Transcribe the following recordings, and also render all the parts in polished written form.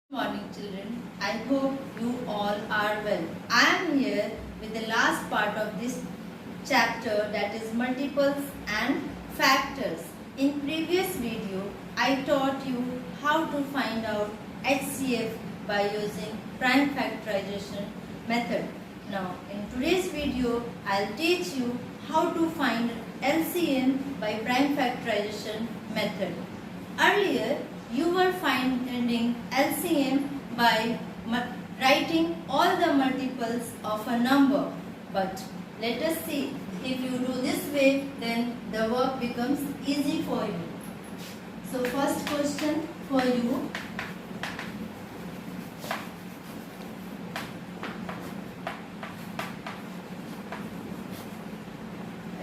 Morning children, I hope you all are well. I am here with the last part of this chapter, that is multiples and factors. In previous video, I taught you how to find out HCF by using prime factorization method. Now in today's video, I'll teach you how to find LCM by prime factorization method. Earlier, you were finding LCM by writing all the multiples of a number. But let us see, if you do this way, then the work becomes easy for you. So first question for you.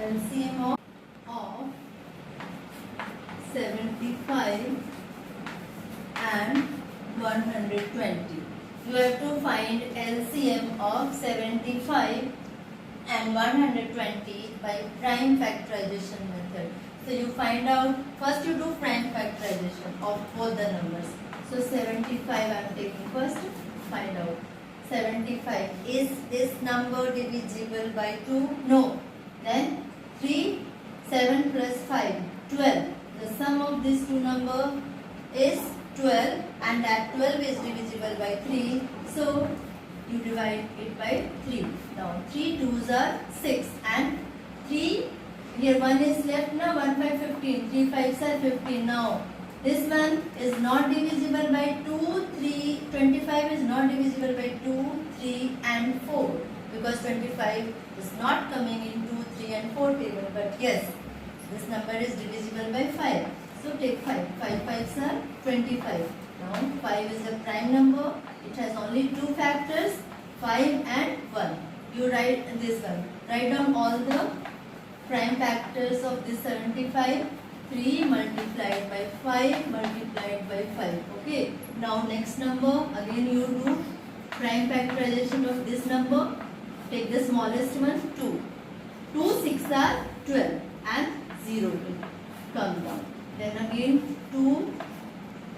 LCM of 75 and 120. You have to find LCM of 75 and 120 by prime factorization method. So you find out, first you do prime factorization of both the numbers. So 75 I am taking first, find out. 75, is this number divisible by 2? No. Then 3, 7 plus 5, 12. The sum of these two numbers is 12 and that 12 is divisible by 3. So you divide it by 3. Now 3 2s are 6 and 3, here 1 is left. Now 1 5 15, 3 5s are 15. Now this one is not divisible by 2, 3, 25 is not divisible by 2, 3 and 4, because 25 is not coming in 2, 3 and 4 table, but yes, this number is divisible by 5. So take 5. 5 5s are 25. Now 5 is a prime number. It has only two factors, 5 and 1. You write this one. Write down all the prime factors of this 75. 3 multiplied by 5 multiplied by 5. Okay. Now next number. Again you do prime factorization of this number. Take the smallest one, 2. 2 6 are 12 and 0 will come down. Then again 2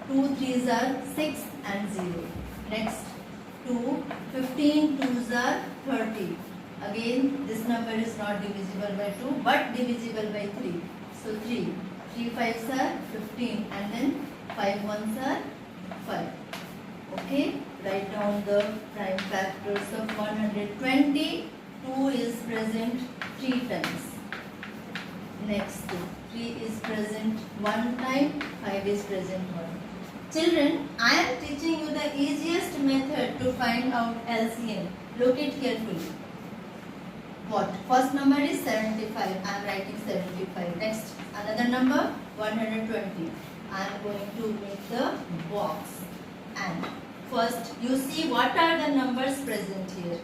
3s are 6 and 0. Next 2, 15 2s are 30. Again this number is not divisible by 2 but divisible by 3. So 3 5s are 15 and then 5 1s are 5. Okay, write down the prime factors of 120. 2 is present 3 times. Next 3 is present 1 time, 5 is present 1. Children, I am teaching you the easiest method to find out LCM. Look it carefully. What? First number is 75. I am writing 75. Next, another number 120. I am going to make the box. And first, you see what are the numbers present here.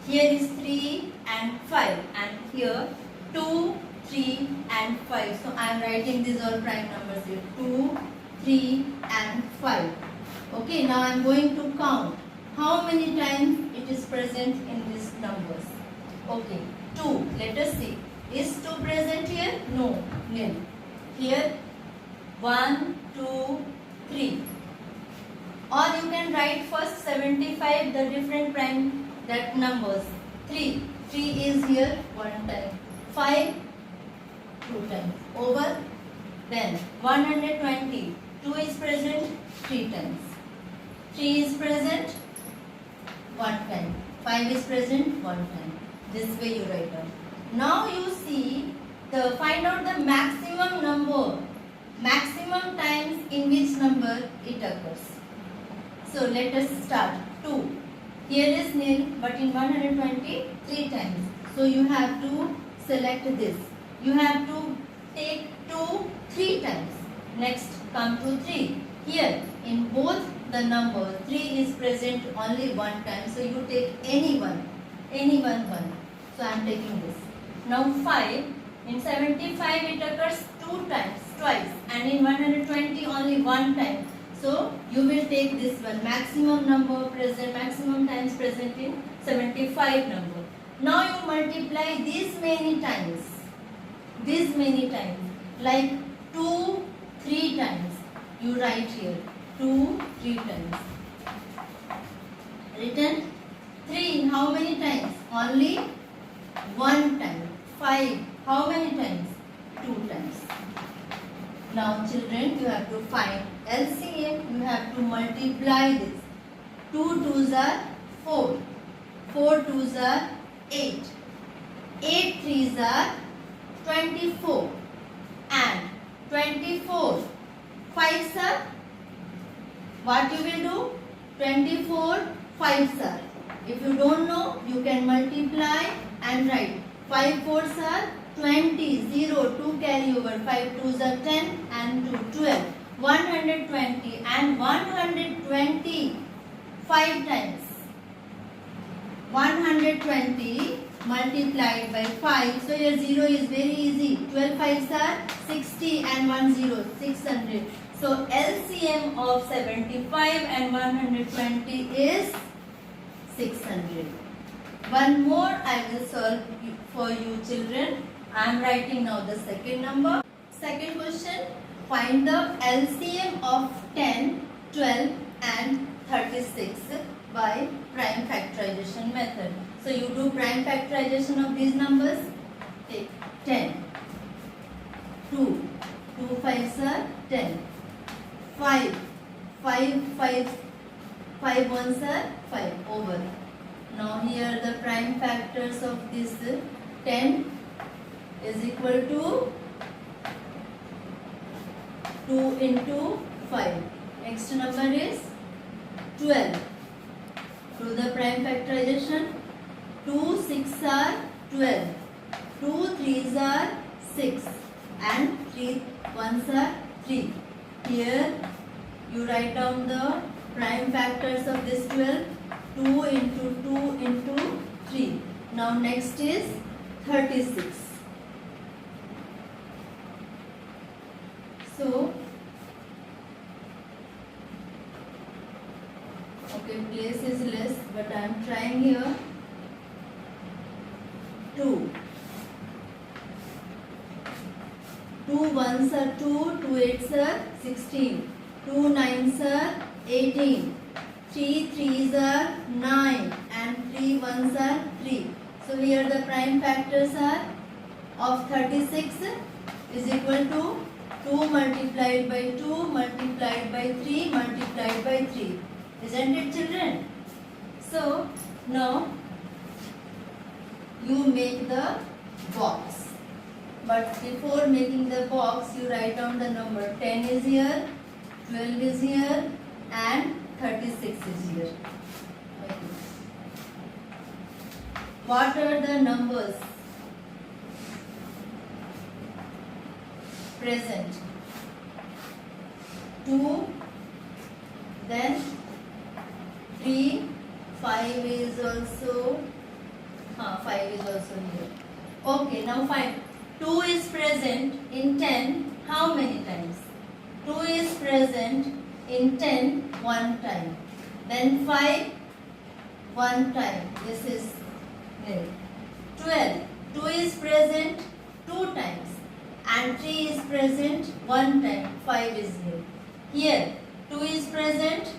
Here is 3 and 5. And here 2, 3 and 5. So I am writing these all prime numbers here. 2, 3 and 5. Okay, now I am going to count how many times it is present in these numbers. Okay, 2. Let us see. Is 2 present here? No, nil. Here 1, 2, 3. Or you can write first 75, the different prime that numbers. 3. 3 is here 1 time. 5, 2 times. Over. Then 120. 2 is present 3 times. 3 is present 1 time. 5 is present 1 time. This way you write down. Now you see, find out the maximum number. Maximum times in which number it occurs. So let us start. 2. Here is nil, but in 120, 3 times. So you have to select this. You have to take 2 3 times. Next, come to 3. Here, in both the number, 3 is present only 1 time. So you take any one. So I am taking this. Now 5. In 75, it occurs 2 times, twice. And in 120, only 1 time. So you will take this one, maximum number present, maximum times present in 75 number. Now you multiply these many times, like 2 3 times. You write here 2 3 times. Written 3 how many times? Only one time. 5 how many times? 2 times. Now children, you have to find LCM. You have to multiply this. 2 2s are 4. 4 2s are 8. 8 3s are 24. And 24 5s are, what you will do? 24 5s are. If you don't know, you can multiply and write. 5 4s are 20, 0, 2 carry over, 5 2s are 10 and 2 12. 120 and 120 5 times. 120 multiplied by 5. So your 0 is very easy. 12 5s are 60 and 1 0, 600. So LCM of 75 and 120 is 600. One more I will solve for you children. I am writing now the second number. Second question. Find the LCM of 10, 12 and 36 by prime factorization method. So you do prime factorization of these numbers. Take 10. 2. 2 5s are 10. 5. 5 1s are 5 over. Now here the prime factors of this 10 is equal to 2 into 5. Next number is 12. Do the prime factorization. 2 6 are 12. 2 3s are 6 and 3 1s are 3. Here you write down the prime factors of this 12. 2 into 2 into 3. Now next is 36. So, okay, place is less, but I am trying here. 2. 2 1s are 2, 2 8s are 16, 2 9s are 18, 3 3s are 9 and 3 1s are 3. So here the prime factors are of 36 is equal to 2 multiplied by 2 multiplied by 3 multiplied by 3. Isn't it children? So now you make the box. But before making the box, you write down the number. 10 is here, 12 is here and 36 is here. Okay. What are the numbers present? 2, then 3, 5 is also, 5 is also here. Okay, now find. 2 is present in 10 how many times? 2 is present in 10 one time. Then 5 one time. This is nil. 12. 2 is present 2 times. And 3 is present one time. 5 is here. Here 2 is present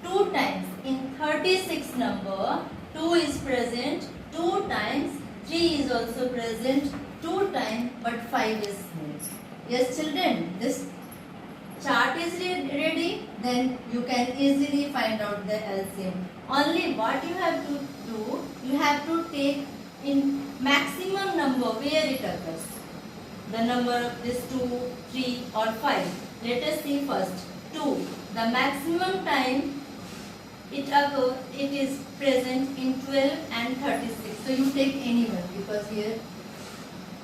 2 times. In 36 number 2 is present 2 times. 3 is also present 2 times, but 5 is here. Yes children, this chart is ready, then you can easily find out the LCM. Only what you have to do, you have to take in maximum number where it occurs. The number of this 2, 3 or 5. Let us see first. 2. The maximum time it is present in 12 and 36. So you take any one because here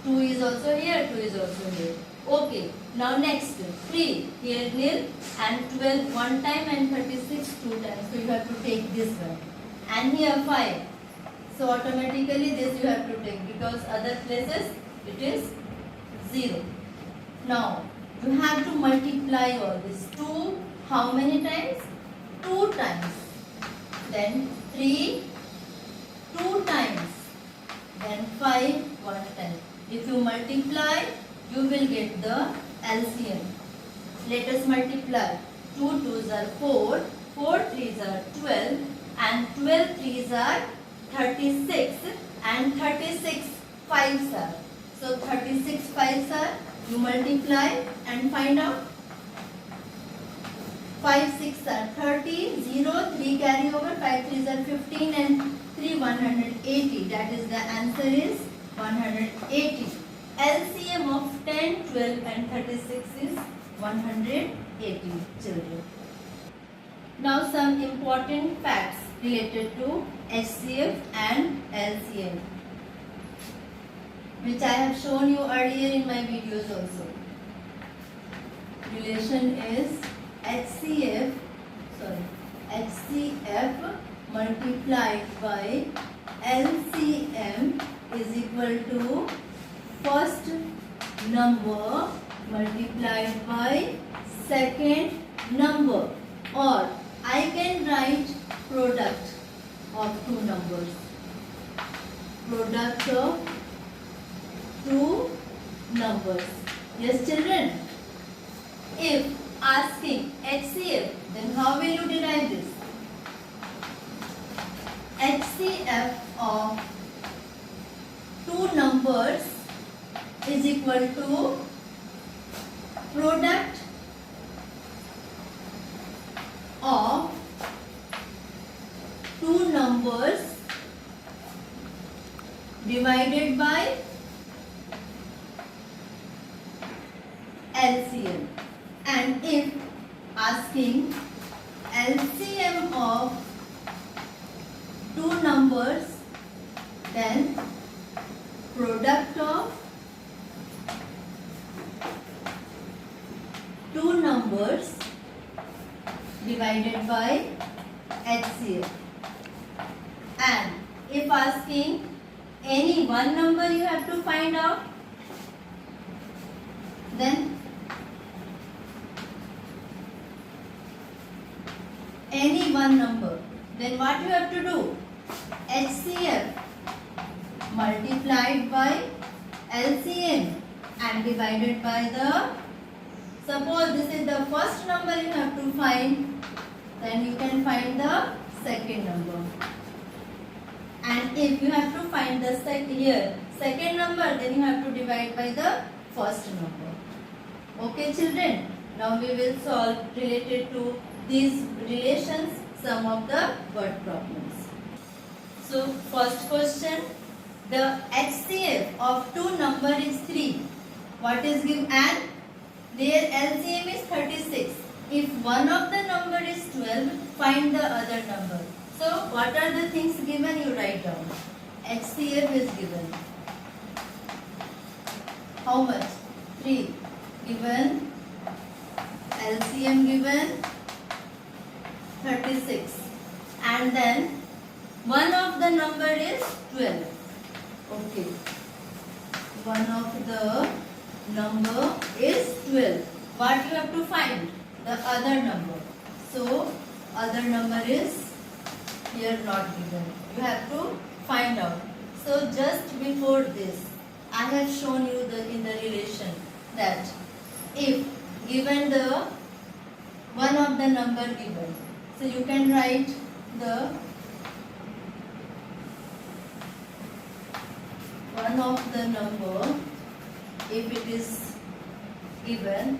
2 is also here, 2 is also here. Okay, now next 3, here nil and 12 one time and 36 two times. So you have to take this one. And here 5. So automatically this you have to take because other places it is 0. Now you have to multiply all this. 2 how many times? 2 times. Then 3 2 times. Then 5 one time. If you multiply, you will get the LCM. Let us multiply. 2 2s are 4, 4 3s are 12, and 12 threes are 36 and 36 fives are. So 36 fives are, you multiply and find out. 5 6 are 30, 0, 3 carry over, 5 3s are 15 and 3 180. That is the answer is 180. LCM of 10, 12 and 36 is 180 children. Now some important facts related to HCF and LCM, which I have shown you earlier in my videos also. Relation is HCF multiplied by LCM is equal to first number multiplied by second number, or I can write product of two numbers. Product of two numbers. Yes children? If asking HCF, then how will you derive this? HCF of two numbers is equal to product of two numbers divided by LCM. And if asking LCM of two numbers, then product of two numbers divided by HCF. And if asking any one number you have to find out, then any one number, then what you have to do? HCF multiplied by LCM and divided by the, suppose this is the first number you have to find, then you can find the second number. And if you have to find the second number, then you have to divide by the first number. Okay children, now we will solve related to these relations some of the word problems. So first question, the HCF of two number is 3. What is given? And their LCM is 36. If one of the number is 12, find the other number. So what are the things given? You write down. HCF is given. How much? 3. Given. LCM given 36. And then one of the number is 12. Okay. One of the number is 12. What you have to find? The other number. So other number is here not given. You have to find out. So just before this, I have shown you in the relation that if given the one of the number given, so you can write the one of the number, if it is given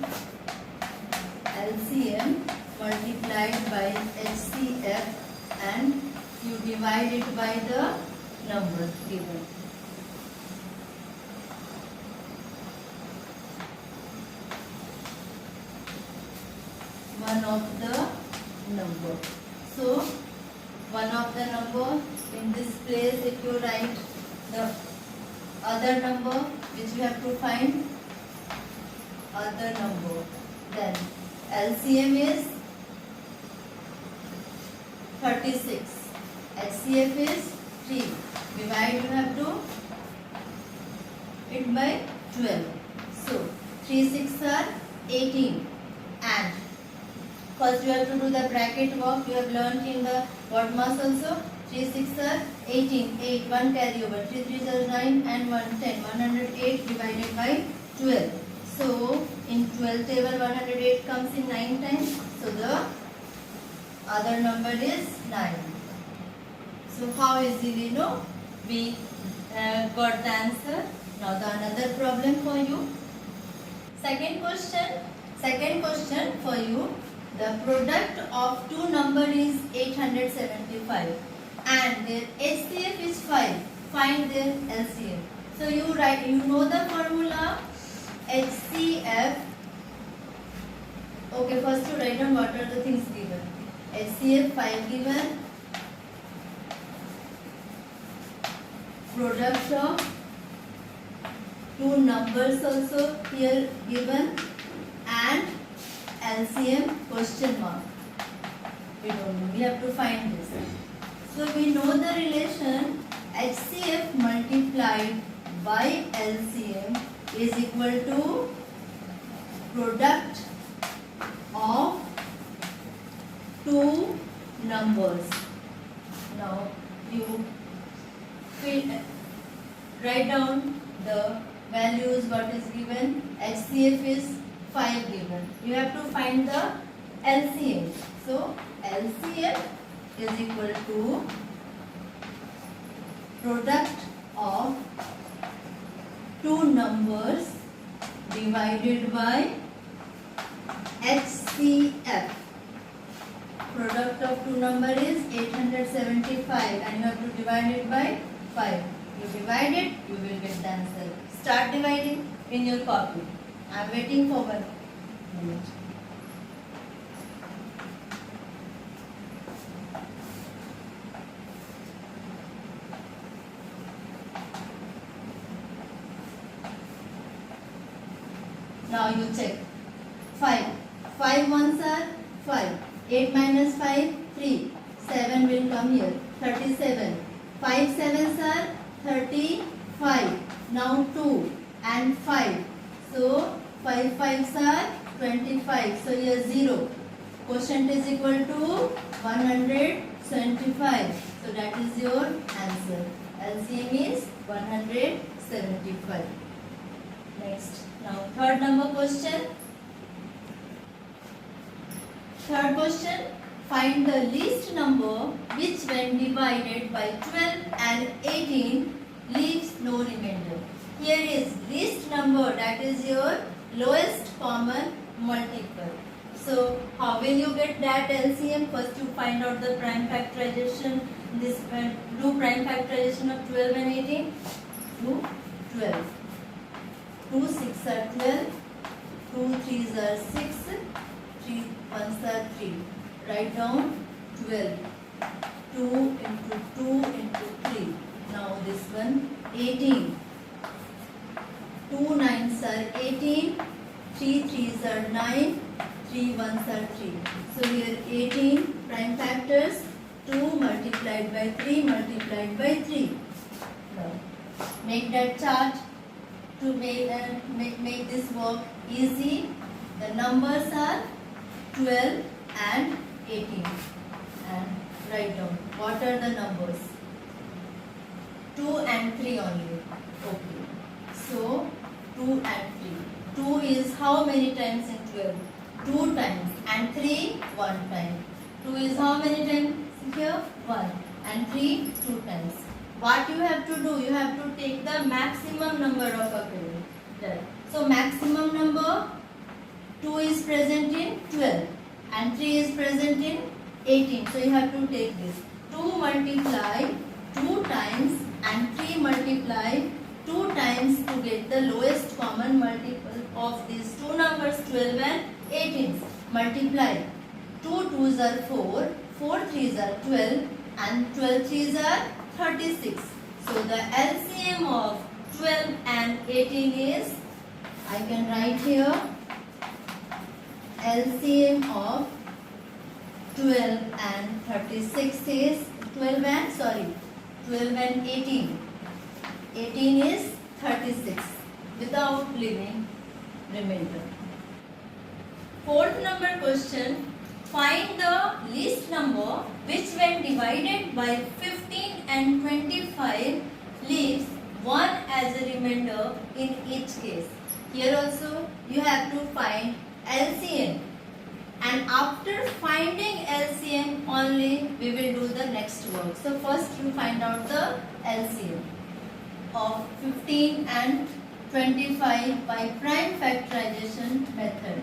LCM multiplied by HCF and you divide it by the number given. One of the number. So one of the number, in this place if you write the other number which you have to find, other number, then LCM is 36, HCF is 3, divide you have to it by 12. So 3 6 are 18, and first you have to do the bracket work. You have learnt in the word mass also. 3 6 are 18, 8, 1 carry over, 3 3 are 9 and 1 10, 108 divided by 12. So in 12 table 108 comes in 9 times. So the other number is 9. So how easily we got the answer. Now the another problem for you. Second question for you. The product of two number is 875 and their HCF is 5. Find their LCM. So you know the formula HCF. Okay, first you write down what are the things given. HCF 5 given, product of two numbers also here given, and LCM question mark. We don't know, we have to find this. So we know the relation HCF multiplied by LCM is equal to product of two numbers. Now you write down the values what is given. HCF is 5 given. You have to find the LCM. So LCM is equal to product of two numbers divided by HCF. Product of two number is 875 and you have to divide it by 5. You divide it, you will get the answer. Start dividing in your copy. I am waiting for 1 minute. Now you check. 5. 5 ones are 5. 8 minus 5, 3. 7 will come here. 37. 5 sevens are 35. Now 2 and 5. So 5 fives are 25. So here 0. Quotient is equal to 175. So that is your answer. LCM is 175. Next. Now third number question. Third question. Find the least number which when divided by 12 and 18 leaves no remainder. Here is least number, that is your lowest common multiple. So how will you get that LCM? First you find out the prime factorization. This do prime factorization of 12 and 18. Do 12. 2 6 are 12. 2 3s are 6. 3 1s are 3. Write down 12. 2 into 2 into 3. Now this one 18. 2 9s are 18. 3 3s are 9. 3 1s are 3. So here 18 prime factors. 2 multiplied by 3 multiplied by 3. Now make that chart to make this work easy. The numbers are 12 and 18. And write down what are the numbers. 2 and 3 only. Okay. So 2 and 3. 2 is how many times in 12? 2 times. And 3 1 time. 2 is how many times here? 1. And 3 2 times. What you have to do? You have to take the maximum number of occurrence. There. So maximum number 2 is present in 12 and 3 is present in 18. So you have to take this. 2 multiply 2 times and 3 multiply 2 times to get the lowest common multiple of these two numbers 12 and 18. Multiply. 2 2s are 4, 4 3s are 12 and 12 3s are 36. So the LCM of 12 and 18 is, I can write here, LCM of 12 and 36 is 12 and 18. 18 is 36 without leaving remainder. Fourth number question. Find the least number which when divided by 15 and 25 leaves 1 as a remainder in each case. Here also you have to find LCM. And after finding LCM on only we will do the next work. So first you find out the LCM of 15 and 25 by prime factorization method.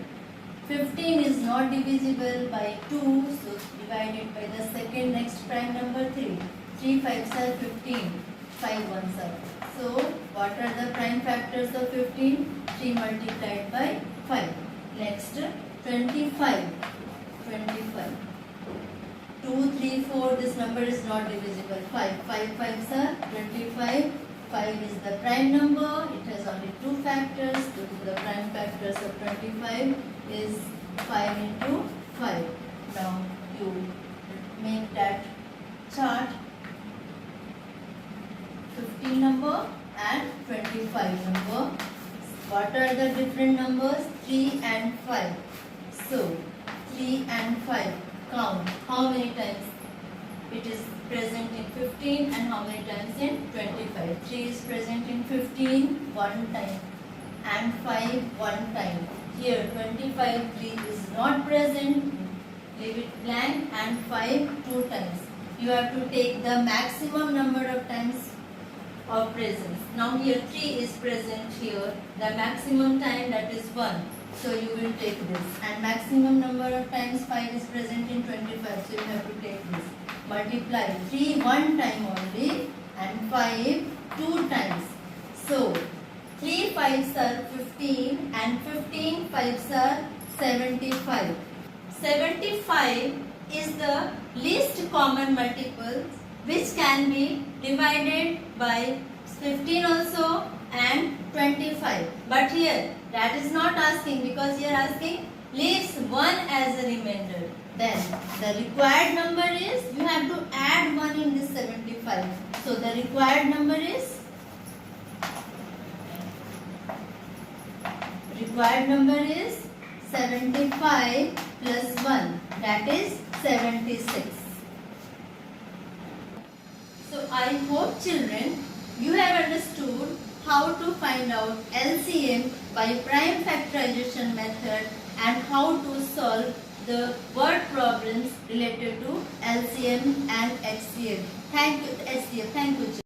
15 is not divisible by 2, so divide it by the second next prime number 3. 3 5s are 15, 5 1s are. So what are the prime factors of 15? 3 multiplied by 5. Next 25. 2, 3, 4, this number is not divisible. 5 5s are 25. 5 is the prime number. It has only 2 factors. So the prime factors of 25 is 5 into 5. Now you make that chart. 15 number and 25 number. What are the different numbers? 3 and 5. So 3 and 5. Count how many times it is present in 15 and how many times in 25. 3 is present in 15 one time and 5 one time. Here 25 3 is not present. Leave it blank, and 5 2 times. You have to take the maximum number of times of presence. Now here 3 is present here. The maximum time, that is 1. So you will take this. And maximum number of times 5 is present in 25. So you have to take this. Multiply 3 one time only and 5 2 times. So 3 5s are 15 and 15 5s are 75. 75 is the least common multiple which can be divided by 15 also and 25. But here that is not asking, because here asking leaves 1 as a remainder. Then the required number is, you have to add 1 in this 75. So the required number is, required number is 75 plus 1, that is 76. So I hope children you have understood how to find out LCM by prime factorization method and how to solve the word problems related to LCM and HCF. Thank you, HCF. Thank you, children.